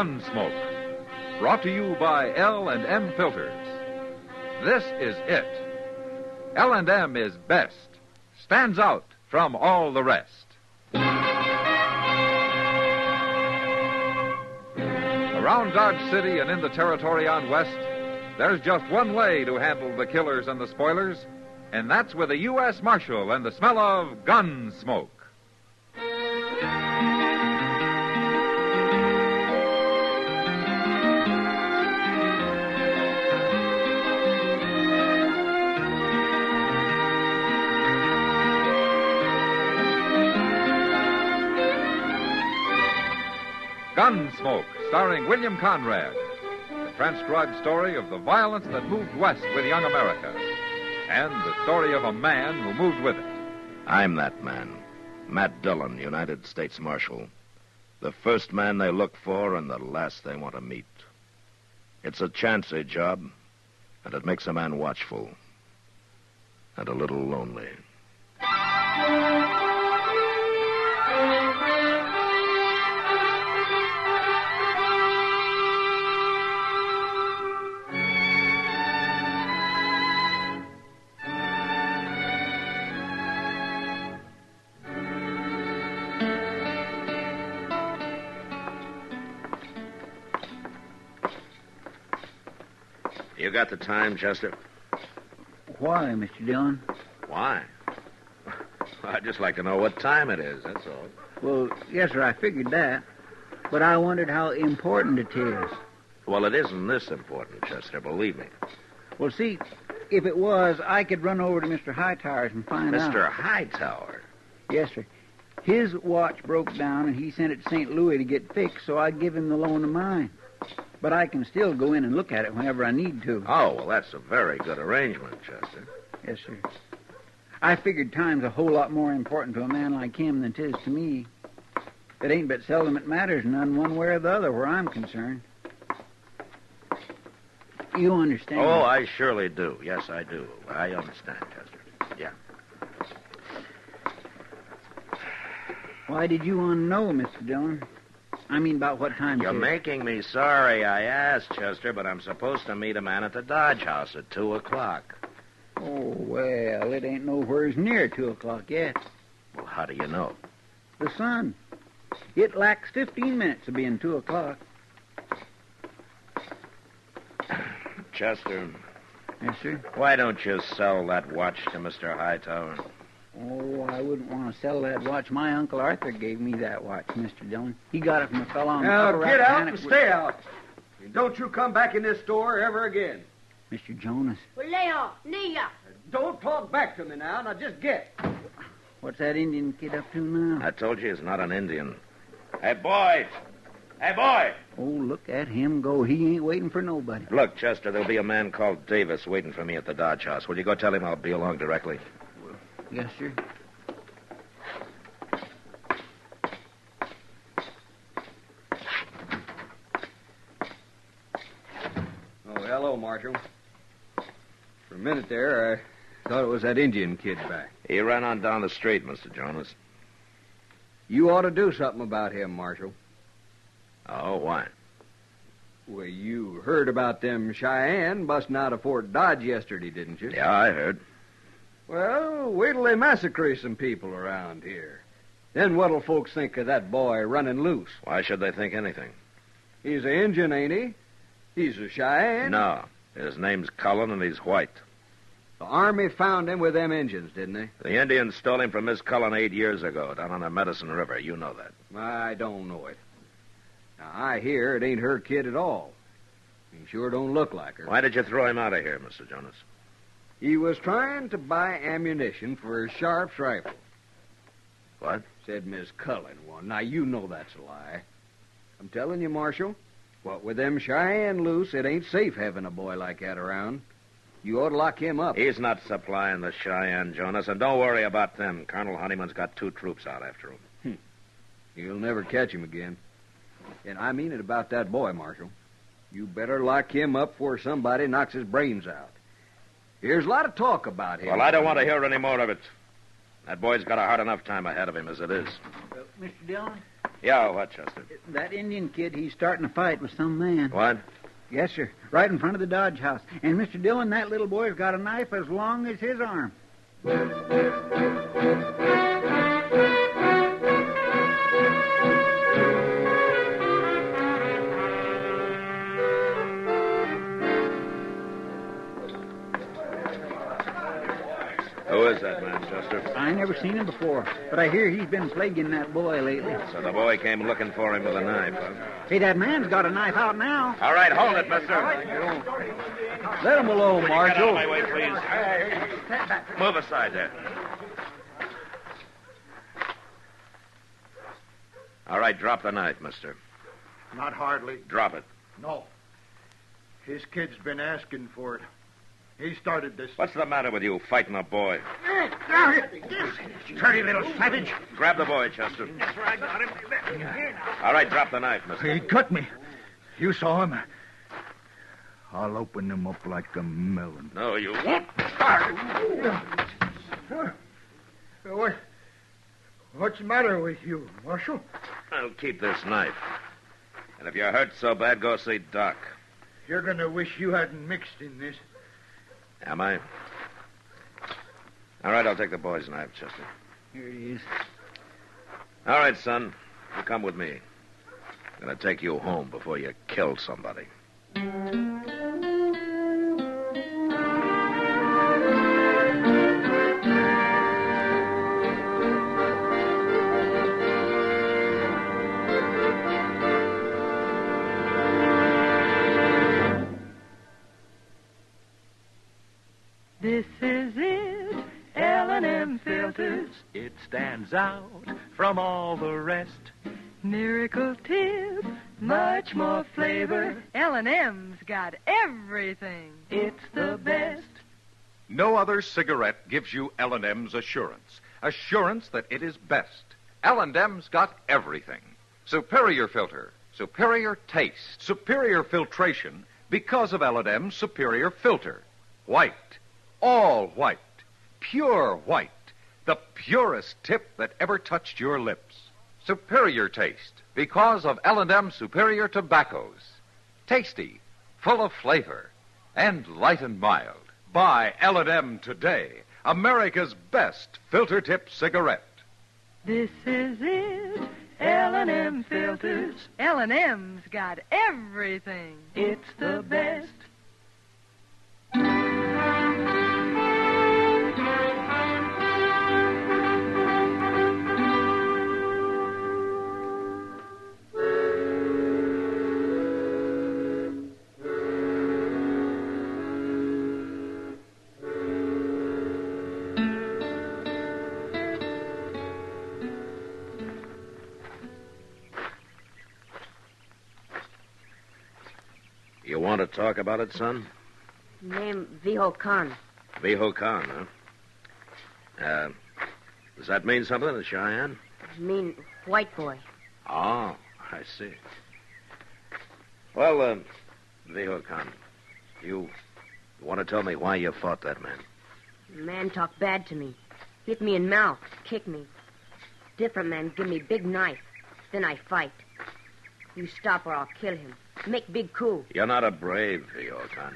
Gunsmoke. Brought to you by L&M Filters. This is it. L&M is best. Stands out from all the rest. Around Dodge City and in the territory on West, there's just one way to handle the killers and the spoilers, and that's with a U.S. Marshal and the smell of Gunsmoke. Gunsmoke, starring William Conrad. The transcribed story of the violence that moved west with young America. And the story of a man who moved with it. I'm that man. Matt Dillon, United States Marshal. The first man they look for and the last they want to meet. It's a chancy job, and it makes a man watchful. And a little lonely. You got the time, Chester? Why, Mr. Dillon? Why? I'd just like to know what time it is, that's all. Well, yes, sir, I figured that. But I wondered how important it is. Well, it isn't this important, Chester, believe me. Well, see, if it was, I could run over to Mr. Hightower's and find out. Mr. Hightower? Yes, sir. His watch broke down, and he sent it to St. Louis to get fixed, so I give him the loan of mine. But I can still go in and look at it whenever I need to. Oh, well, that's a very good arrangement, Chester. Yes, sir. I figured time's a whole lot more important to a man like him than 'tis to me. It ain't but seldom it matters none one way or the other where I'm concerned. You understand? Oh, I surely do. Yes, I do. I understand, Chester. Yeah. Why did you want to know, Mr. Dillon? I mean, about what time You're it is. making me sorry I asked, Chester, but I'm supposed to meet a man at the Dodge House at 2 o'clock. Oh, well, it ain't nowheres near 2 o'clock yet. Well, how do you know? The sun. It lacks 15 minutes of being 2 o'clock. Chester. Yes, sir? Why don't you sell that watch to Mr. Hightower? Oh, I wouldn't want to sell that watch. My Uncle Arthur gave me that watch, Mr. Dillon. He got it from a fellow on the Now, upper get out Rappahannock. and stay out. And don't you come back in this store ever again. Mr. Jonas, Leo, Nia. Don't talk back to me now. Now, just get. what's that Indian kid up to now? I told you he's not an Indian. Hey, boy! Hey, boy! Oh, look at him go. He ain't waiting for nobody. Look, Chester, there'll be a man called Davis waiting for me at the Dodge House. Will you go tell him I'll be along directly? Yes, sir. Oh, hello, Marshal. For a minute there, I thought it was that Indian kid back. He ran on down the street, Mr. Jonas. You ought to do something about him, Marshal. Oh, why? Well, you heard about them Cheyenne busting out of Fort Dodge yesterday, didn't you? Yeah, I heard. Well, wait till they massacre some people around here. Then what'll folks think of that boy running loose? Why should they think anything? He's an Injun, ain't he? He's a Cheyenne. No. His name's Cullen, and he's white. The Army found him with them Injuns, didn't they? The Indians stole him from Miss Cullen 8 years ago down on the Medicine River. You know that. I don't know it. Now, I hear it ain't her kid at all. He sure don't look like her. Why did you throw him out of here, Mr. Jonas? He was trying to buy ammunition for his Sharp's rifle. What? Said Miss Cullen. Well, now, you know that's a lie. I'm telling you, Marshal, what with them Cheyenne loose, it ain't safe having a boy like that around. You ought to lock him up. He's not supplying the Cheyenne, Jonas, and don't worry about them. Colonel Honeyman's got 2 troops out after him. You'll never catch him again. And I mean it about that boy, Marshal. You better lock him up before somebody knocks his brains out. There's a lot of talk about him. Well, I don't want to hear any more of it. That boy's got a hard enough time ahead of him as it is. Mr. Dillon, Yeah, what, Chester? That Indian kid, he's starting a fight with some man. What? Yes, sir. Right in front of the Dodge house. And, Mr. Dillon, that little boy's got a knife as long as his arm. Who is that man, Chester? I never seen him before, but I hear he's been plaguing that boy lately. So the boy came looking for him with a knife, huh? Hey, that man's got a knife out now. All right, hold it, mister. Let him alone, Get out of Marshal. my way, please. Move aside there. All right, drop the knife, mister. Not hardly. Drop it. No. His kid's been asking for it. He started this. What's the matter with you, fighting a boy? Dirty little savage. Grab the boy, Chester. All right, drop the knife, mister. He cut me. You saw him. I'll open him up like a melon. No, you won't. What's the matter with you, Marshal? I'll keep this knife. And if you're hurt so bad, go see Doc. You're going to wish you hadn't mixed in this. Am I? All right, I'll take the boy's knife, Chester. Here he is. All right, son. You come with me. I'm going to take you home before you kill somebody. This is it, L&M filters. It stands out from all the rest. Miracle tip, much more flavor. L&M's got everything. It's the best. No other cigarette gives you L&M's assurance. Assurance that it is best. L&M's got everything. Superior filter, superior taste, superior filtration because of L&M's superior filter. White, all white, pure white, the purest tip that ever touched your lips. Superior taste because of L&M superior tobaccos. Tasty, full of flavor, and light and mild. Buy L&M today, America's best filter tip cigarette. This is it, L&M filters. L&M's got everything. It's the best. You want to talk about it, son? Name Viho Khan. Viho Khan, huh? Does that mean something to Cheyenne? Mean white boy. Oh, I see. Well, Viho Khan, you want to tell me why you fought that man? Man talk bad to me. Hit me in mouth. Kick me. Different man give me big knife. Then I fight. You stop or I'll kill him. Make big coup. You're not a brave, Viho Khan.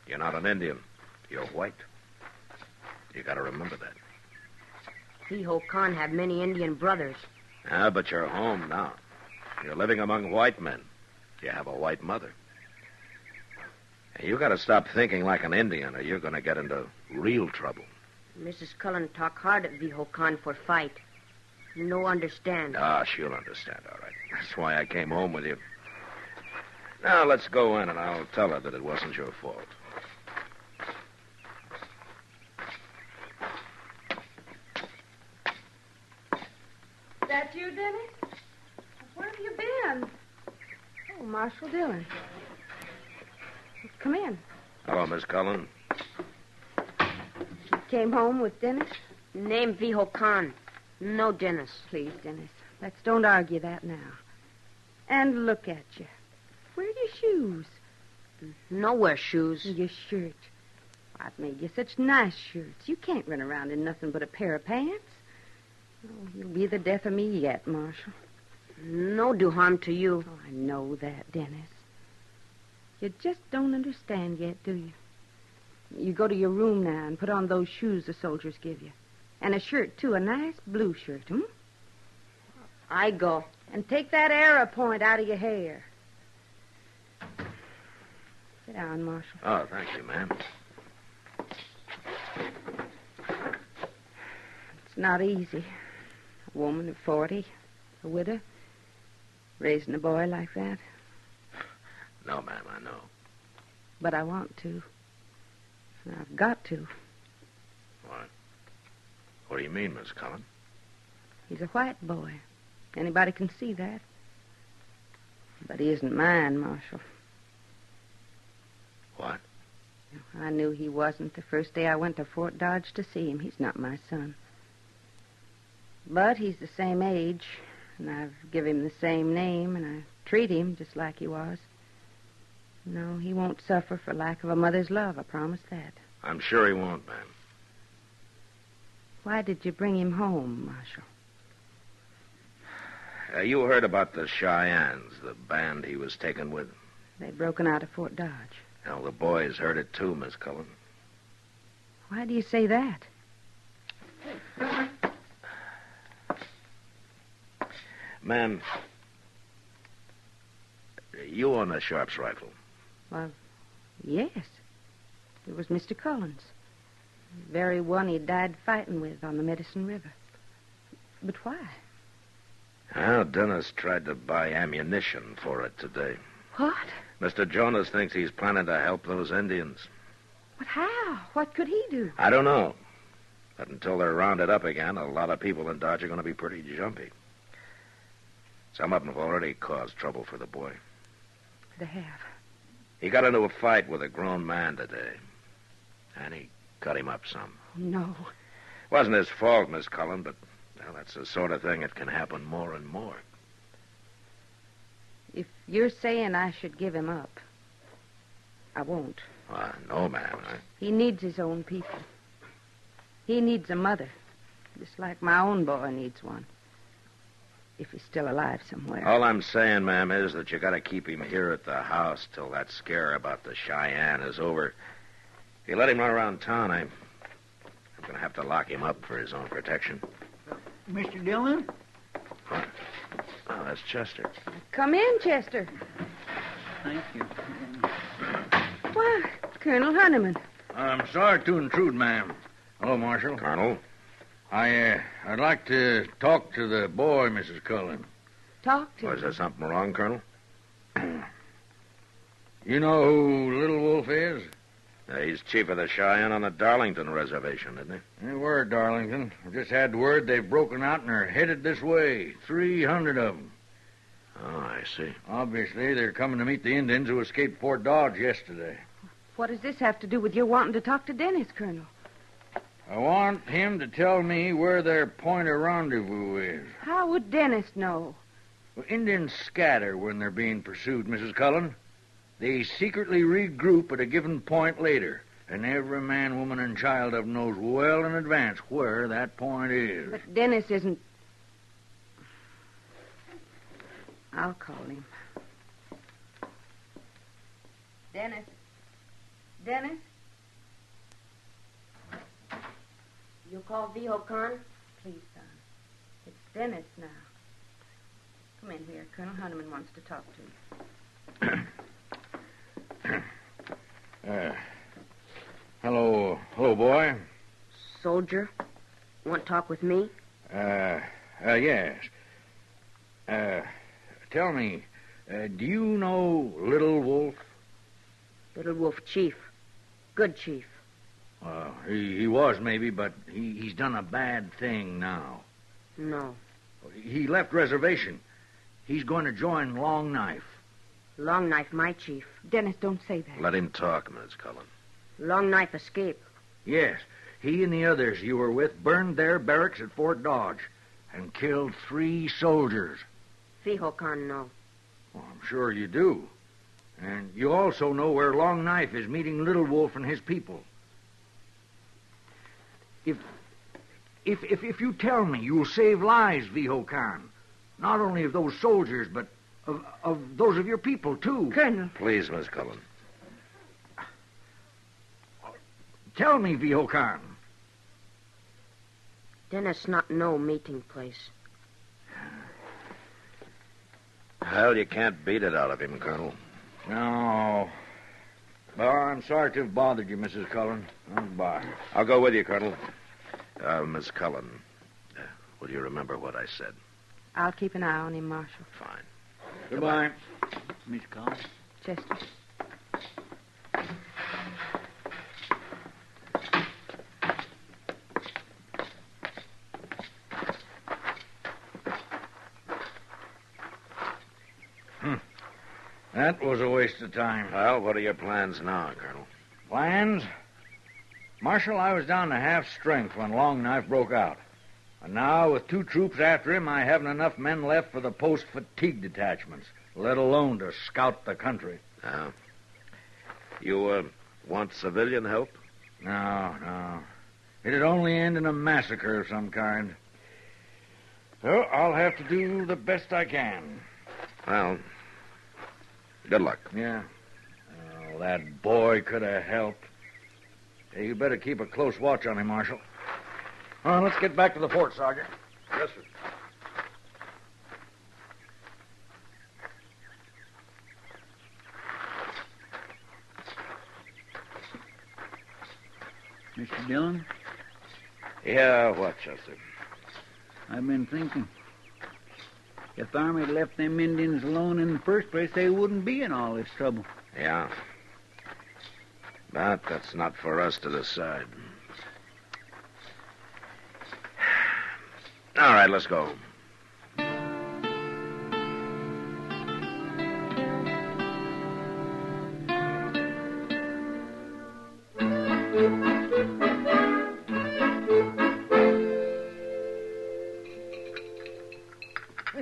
You're not an Indian. You're white. You got to remember that. Viho Khan have many Indian brothers. Ah, but you're home now. You're living among white men. You have a white mother. And you got to stop thinking like an Indian, or you're going to get into real trouble. Mrs. Cullen talk hard at Viho Khan for fight. No understand. Ah, she'll understand, all right. That's why I came home with you. Now, let's go in, and I'll tell her that it wasn't your fault. That you, Dennis? Where have you been? Oh, Marshal Dillon. Come in. Hello, Miss Cullen. You came home with Dennis? Name Viho Khan. No Dennis. Please, Dennis, let's don't argue that now. And look at you. Where are your shoes? No wear shoes. Your shirt. I've made you such nice shirts. You can't run around in nothing but a pair of pants. Oh, you'll be the death of me yet, Marshal. No do harm to you. Oh, I know that, Dennis. You just don't understand yet, do you? You go to your room now and put on those shoes the soldiers give you. And a shirt, too, a nice blue shirt, I go. And take that arrow point out of your hair. Sit down, Marshal. Oh, thank you, ma'am. It's not easy. A woman of 40, a widow, raising a boy like that. No, ma'am, I know. But I want to. And I've got to. What? What do you mean, Miss Cullen? He's a white boy. Anybody can see that. But he isn't mine, Marshal. What? I knew he wasn't the first day I went to Fort Dodge to see him. He's not my son. But he's the same age, and I've given him the same name, and I treat him just like he was. No, he won't suffer for lack of a mother's love, I promise that. I'm sure he won't, ma'am. Why did you bring him home, Marshal? You heard about the Cheyennes, the band he was taken with. They'd broken out of Fort Dodge. Well, the boys heard it too, Miss Cullen. Why do you say that? Ma'am, you own a Sharp's rifle. Well, yes. It was Mr. Cullen's. The very one he died fighting with on the Medicine River. But why? Well, Dennis tried to buy ammunition for it today. What? Mr. Jonas thinks he's planning to help those Indians. But how? What could he do? I don't know. But until they're rounded up again, a lot of people in Dodge are going to be pretty jumpy. Some of them have already caused trouble for the boy. They have. He got into a fight with a grown man today. And he cut him up some. No. Wasn't his fault, Miss Cullen, but well, that's the sort of thing that can happen more and more. If you're saying I should give him up, I won't. No, ma'am. He needs his own people. He needs a mother, just like my own boy needs one. If he's still alive somewhere. All I'm saying, ma'am, is that you got to keep him here at the house till that scare about the Cheyenne is over. If you let him run around town, I'm going to have to lock him up for his own protection. Mr. Dillon? What? Oh, that's Chester. Come in, Chester. Thank you. Why, Colonel Honeyman. I'm sorry to intrude, ma'am. Hello, Marshal. Colonel? I'd like to talk to the boy, Mrs. Cullen. Talk to Was him. there something wrong, Colonel? You know who Little Wolf is? He's chief of the Cheyenne on the Darlington Reservation, isn't he? They were, Darlington. I just had word they've broken out and are headed this way. 300 of them. Oh, I see. Obviously, they're coming to meet the Indians who escaped Fort Dodge yesterday. What does this have to do with your wanting to talk to Dennis, Colonel? I want him to tell me where their point of rendezvous is. How would Dennis know? Well, Indians scatter when they're being pursued, Mrs. Cullen. They secretly regroup at a given point later, and every man, woman, and child of them knows well in advance where that point is. But Dennis isn't... I'll call him. Dennis? Dennis? You call Viho Khan? Please, son. It's Dennis now. Come in here. Colonel Honeyman wants to talk to you. Hello, boy. Soldier? Want to talk with me? Yes. Tell me, do you know Little Wolf? Little Wolf Chief. Good chief. He was, maybe, but he's done a bad thing now. No. He left reservation. He's going to join Long Knife. Long Knife, my chief. Dennis, don't say that. Let him talk, Miss Cullen. Long Knife escape. Yes, he and the others you were with burned their barracks at Fort Dodge and killed 3 soldiers. Viho Khan, no. Well, I'm sure you do. And you also know where Long Knife is meeting Little Wolf and his people. If you tell me, you'll save lives, Viho Khan. Not only of those soldiers, but of those of your people, too. Colonel. Please, Miss Cullen. Tell me, V.O. Khan. Dennis not no meeting place. Well, you can't beat it out of him, Colonel. No. Well, I'm sorry to have bothered you, Mrs. Cullen. Goodbye. I'll go with you, Colonel. Miss Cullen, will you remember what I said? I'll keep an eye on him, Marshal. Fine. Goodbye. Miss Collins. Chester. That was a waste of time. Well, what are your plans now, Colonel? Plans? Marshal, I was down to half strength when Long Knife broke out. And now, with 2 troops after him, I haven't enough men left for the post-fatigue detachments, let alone to scout the country. You, want civilian help? No. It'd only end in a massacre of some kind. So, I'll have to do the best I can. Well, good luck. Yeah. Oh, that boy could have helped. Hey, you better keep a close watch on him, Marshal. Well, let's get back to the fort, Sergeant. Yes, sir. Mr. Dillon, Yeah, what, Chester? I've been thinking. If the Army had left them Indians alone in the first place, they wouldn't be in all this trouble. Yeah. But that's not for us to decide. All right, let's go.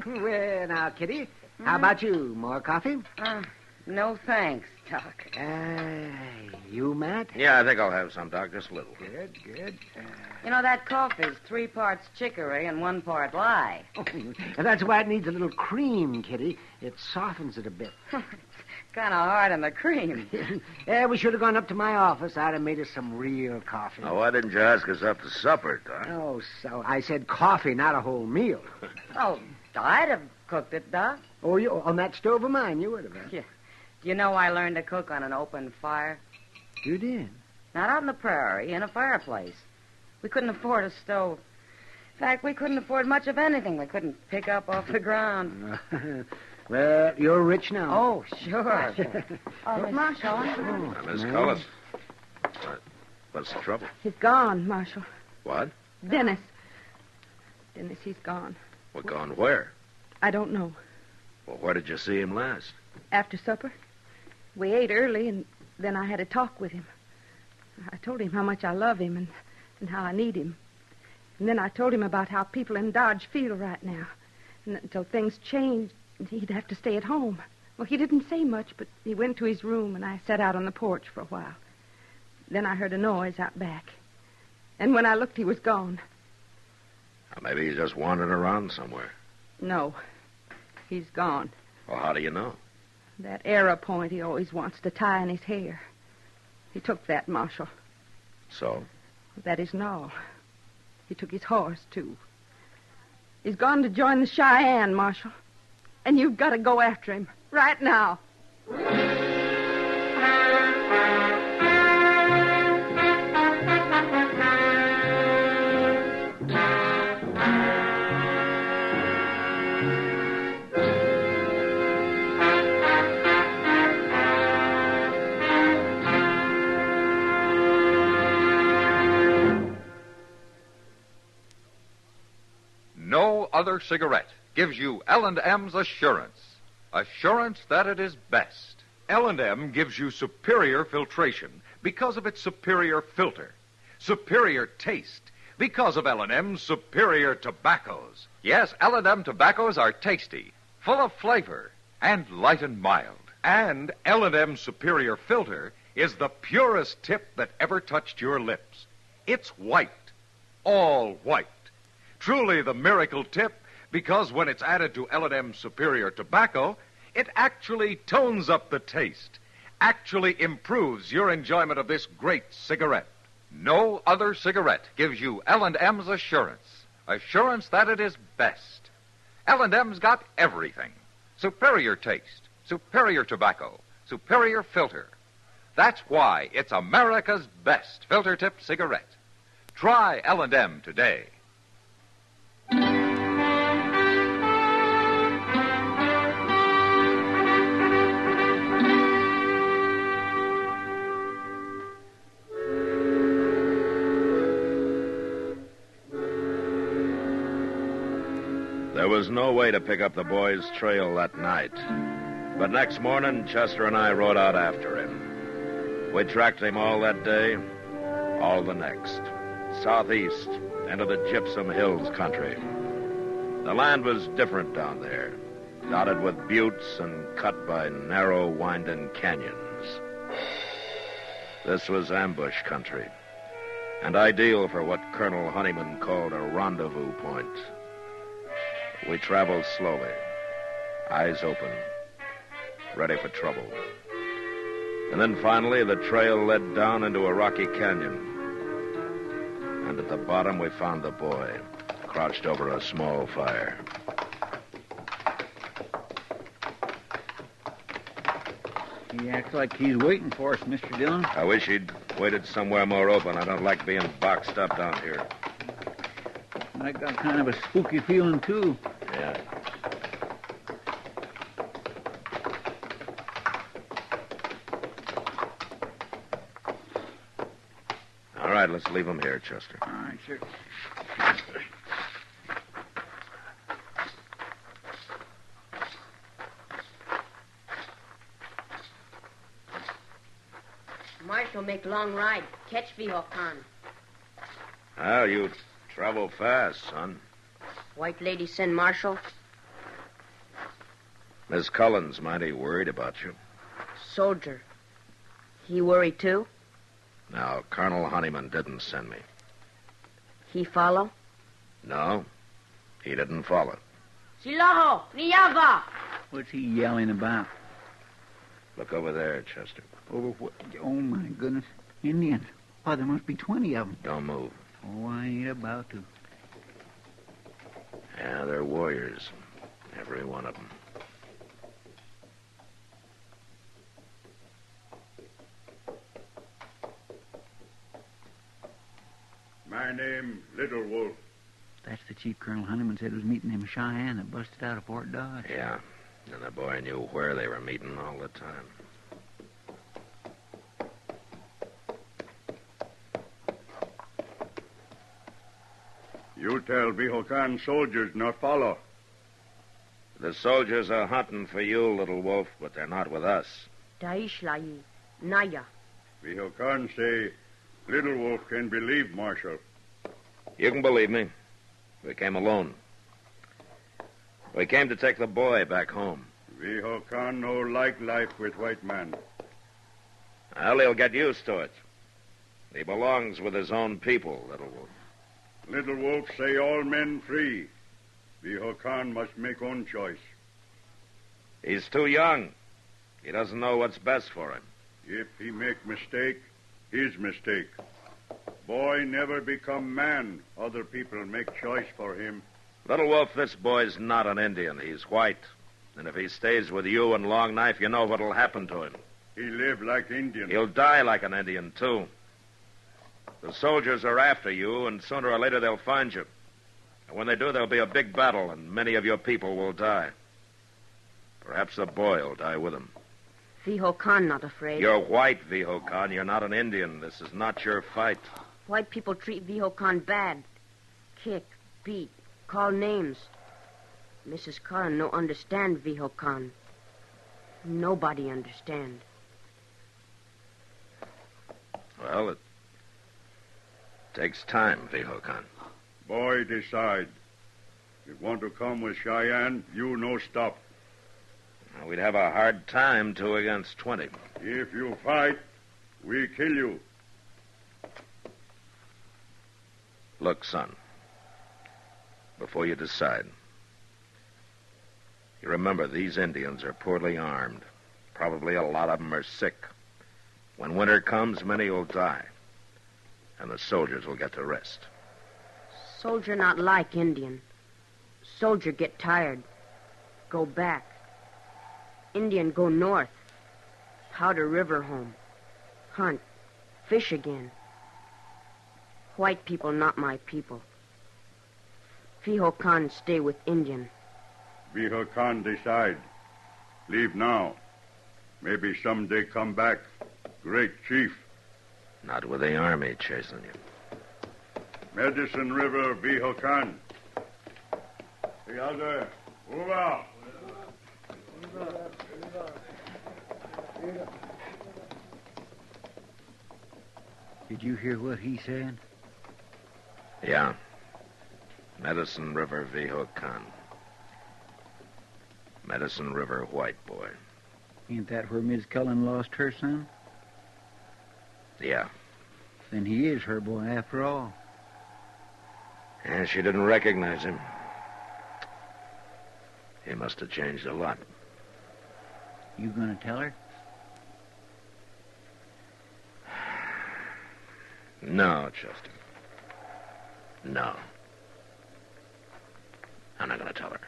Well, now, Kitty, how about you? More coffee? No thanks, Doc. You, Matt? Yeah, I think I'll have some, Doc, just a little. Good. You know, that coffee's 3 parts chicory and 1 part lye. And that's why it needs a little cream, Kitty. It softens it a bit. Kind of hard on the cream. We should have gone up to my office. I'd have made us some real coffee. Now, why didn't you ask us up to supper, Doc? Oh, so I said coffee, not a whole meal. Oh, I'd have cooked it, Doc. Oh, you on that stove of mine, you would have. Yeah. You know I learned to cook on an open fire? You did? Not out in the prairie, in a fireplace. We couldn't afford a stove. In fact, we couldn't afford much of anything we couldn't pick up off the ground. Well, you're rich now. Oh, sure. Marshal. Miss Cullen. What's the trouble? He's gone, Marshal. What? Dennis, he's gone. Well, gone where? I don't know. Well, where did you see him last? After supper, we ate early, and then I had a talk with him. I told him how much I love him and how I need him. And then I told him about how people in Dodge feel right now. And until things changed, he'd have to stay at home. Well, he didn't say much, but he went to his room, and I sat out on the porch for a while. Then I heard a noise out back. And when I looked, he was gone. Maybe he's just wandering around somewhere. No, he's gone. Well, how do you know? That arrow point he always wants to tie in his hair. He took that, Marshal. So? That isn't all. He took his horse, too. He's gone to join the Cheyenne, Marshal. And you've got to go after him right now. No other cigarette gives you L&M's assurance. Assurance that it is best. L&M gives you superior filtration because of its superior filter. Superior taste because of L&M's superior tobaccos. Yes, L&M tobaccos are tasty, full of flavor, and light and mild. And L&M's superior filter is the purest tip that ever touched your lips. It's white, all white. Truly the miracle tip Because when it's added to L&M's superior tobacco, it actually tones up the taste, actually improves your enjoyment of this great cigarette. No other cigarette gives you L&M's assurance that it is best. L&M's got everything. Superior taste, superior tobacco, superior filter. That's why it's America's best filter tip cigarette. Try L&M today. There was no way to pick up the boy's trail that night. But next morning, Chester and I rode out after him. We tracked him all that day, all the next. Southeast, into the Gypsum Hills country. The land was different down there, dotted with buttes and cut by narrow, winding canyons. This was ambush country, and ideal for what Colonel Honeyman called a rendezvous point. We traveled slowly, eyes open, ready for trouble. And then finally, the trail led down into a rocky canyon. And at the bottom, we found the boy, crouched over a small fire. He acts like he's waiting for us, Mr. Dillon. I wish he'd waited somewhere more open. I don't like being boxed up down here. I got kind of a spooky feeling, too. Yeah. All right, let's leave him here, Chester. All right, sir. Marshal make long ride. Catch Vihokan. Well, you travel fast, son. White lady send Marshal. Miss Cullen's mighty worried about you. Soldier. He worry too? Now, Colonel Honeyman didn't send me. He follow? No, he didn't follow. Silaho, Niyava. What's he yelling about? Look over there, Chester. Over what? Oh, my goodness. Indians. Why, there must be 20 of them. Don't move. Oh, I ain't about to. Yeah, they're warriors. Every one of them. My name, Little Wolf. That's the chief Colonel Honeyman said was meeting them Cheyenne that busted out of Fort Dodge. Yeah, and the boy knew where they were meeting all the time. You tell Vihokan soldiers not follow. The soldiers are hunting for you, Little Wolf, but they're not with us. Daishlayi, Naya. Vihokan say Little Wolf can believe Marshal. You can believe me. We came alone. We came to take the boy back home. Vihokan no like life with white man. Well, he'll get used to it. He belongs with his own people, Little Wolf. Little Wolf say all men free. Vihokan must make own choice. He's too young. He doesn't know what's best for him. If he make mistake, his mistake. Boy never become man. Other people make choice for him. Little Wolf, this boy's not an Indian. He's white. And if he stays with you and Long Knife, you know what'll happen to him. He live like Indian. He'll die like an Indian, too. The soldiers are after you, and sooner or later they'll find you. And when they do, there'll be a big battle, and many of your people will die. Perhaps the boy will die with him. Vihokan not afraid. You're white, Vihokan. You're not an Indian. This is not your fight. White people treat Vihokan bad. Kick, beat, call names. Mrs. Cullen no understand Vihokan. Nobody understand. Well, it takes time, Vihokan. Boy decide. If want to come with Cheyenne, you no stop. Well, we'd have a hard time, 2 against 20. If you fight, we kill you. Look, son, before you decide, You remember, these Indians are poorly armed. Probably a lot of them are sick. When winter comes, many will die. And the soldiers will get to rest. Soldier not like Indian. Soldier get tired. Go back. Indian go north. Powder River home. Hunt. Fish again. White people not my people. Fiho Khan stay with Indian. Fiho Khan decide. Leave now. Maybe someday come back. Great chief. Not with the army chasing you. Medicine River, Fiho Khan. The other. Move out. Did you hear what he said? Yeah. Medicine River, Viho Khan. Medicine River, white boy. Ain't that where Miss Cullen lost her son? Yeah. Then he is her boy after all. And she didn't recognize him. He must have changed a lot. You gonna tell her? No, Chester. No. I'm not going to tell her.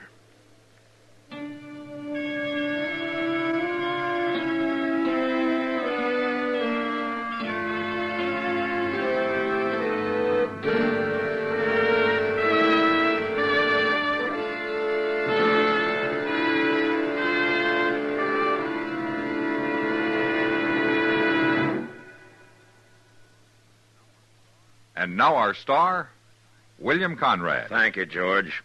And now our star, William Conrad. Thank you, George.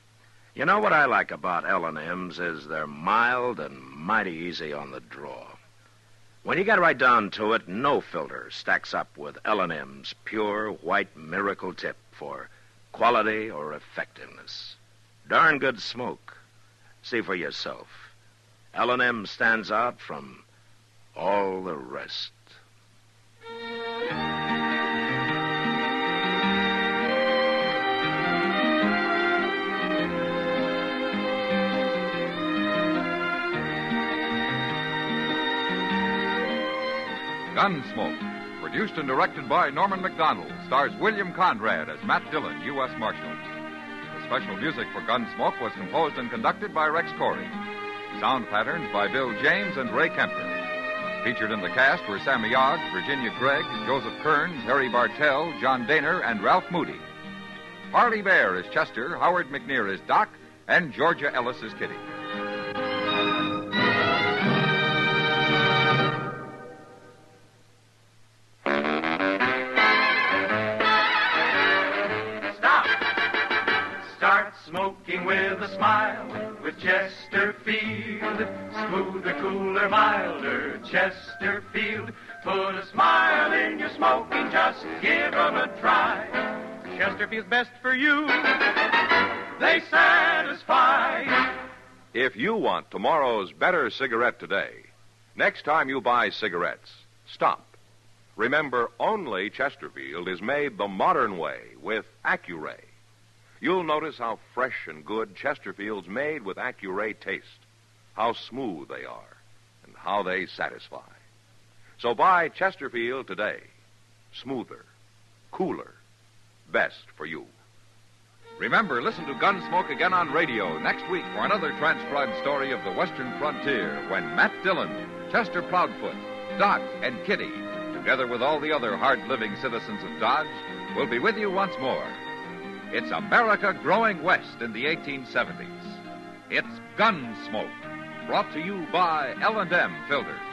You know what I like about L&M's is they're mild and mighty easy on the draw. When you get right down to it, no filter stacks up with L&M's pure white miracle tip for quality or effectiveness. Darn good smoke. See for yourself. L&M stands out from all the rest. Gunsmoke, produced and directed by Norman Macdonnell, stars William Conrad as Matt Dillon, U.S. Marshal. The special music for Gunsmoke was composed and conducted by Rex Corey. Sound patterns by Bill James and Ray Kemper. Featured in the cast were Sammy Ogg, Virginia Gregg, Joseph Kearns, Harry Bartell, John Daner, and Ralph Moody. Harley Bear is Chester, Howard McNear is Doc, and Georgia Ellis is Kitty. Smoking with a smile, with Chesterfield. Smoother, cooler, milder, Chesterfield. Put a smile in your smoking, just give 'em a try. Chesterfield's best for you. They satisfy. If you want tomorrow's better cigarette today, next time you buy cigarettes, stop. Remember, only Chesterfield is made the modern way with Accuray. You'll notice how fresh and good Chesterfield's made with Accuray taste, how smooth they are, and how they satisfy. So buy Chesterfield today. Smoother, cooler, best for you. Remember, listen to Gunsmoke again on radio next week for another transcribed story of the Western frontier when Matt Dillon, Chester Proudfoot, Doc, and Kitty, together with all the other hard-living citizens of Dodge, will be with you once more. It's America growing west in the 1870s. It's Gunsmoke, brought to you by L&M Filters.